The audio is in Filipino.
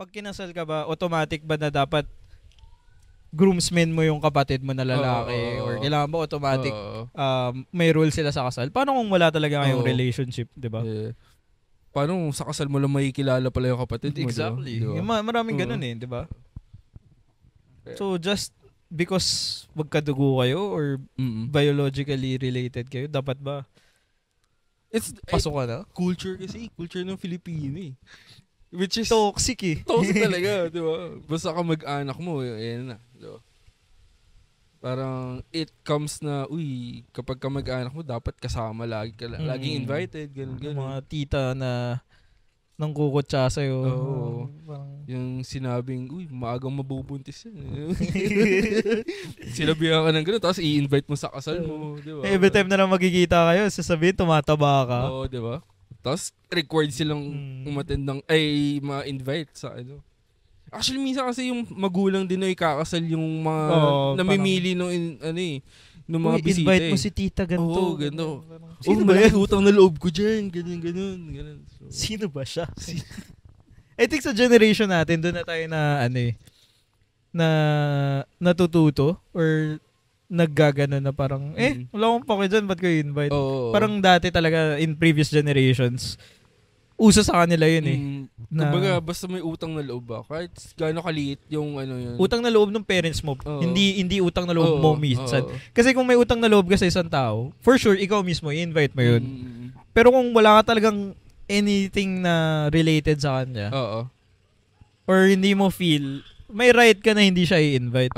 pag kinasal ka ba, automatic ba na dapat groomsmen mo yung kapatid mo na lalaki? Or kailangan ba automatic may rule sila sa kasal? Paano kung wala talaga kayong relationship, di ba? Yeah. Paano kung sa kasal mo lang makikilala pala yung kapatid mo? Exactly. Diba? Maraming ganun di ba? So just because magkadugo kayo or biologically related kayo, dapat ba pasok ka na? Culture ng Filipino eh. Which is toxic eh. Toxic talaga, di ba? Basta ka mag-anak mo, yan na. Di ba? Parang it comes na, kapag ka mag-anak mo, dapat kasama lagi ka. Laging invited, ganun. Mga tita na nang kukutsa sa'yo. Oo. Yung sinabing, maagang mabubuntis yan. Sinabihan ka ng gano'n, tapos i-invite mo sa kasal mo. Di ba? Every time na lang magkikita kayo, sasabihin, tumataba ka. Oo, di ba? Tapos, required silang umattend ng, ma-invite sa ano. Actually, minsan kasi yung magulang din na ikakasal yung mga namimili nung, nung mga bisita. Invite mo si tita ganito. Oo, ganito. Sino ba yan? Utang na loob ko dyan. Ganun. So, sino ba siya? I think sa generation natin, doon na tayo na, na natututo or naggagano na parang, wala akong pake dyan, ba't ko i-invite? Parang dati talaga, in previous generations, uso sa kanila yun kumbaga, basta may utang na loob ba? Kahit gaano kaliit yung yun. Utang na loob ng parents mo, hindi utang na loob mo minsan. Kasi kung may utang na loob ka sa isang tao, for sure, ikaw mismo, i-invite mo yun. Pero kung wala ka talagang anything na related sa kanya, or hindi mo feel, may right ka na hindi siya i-invite.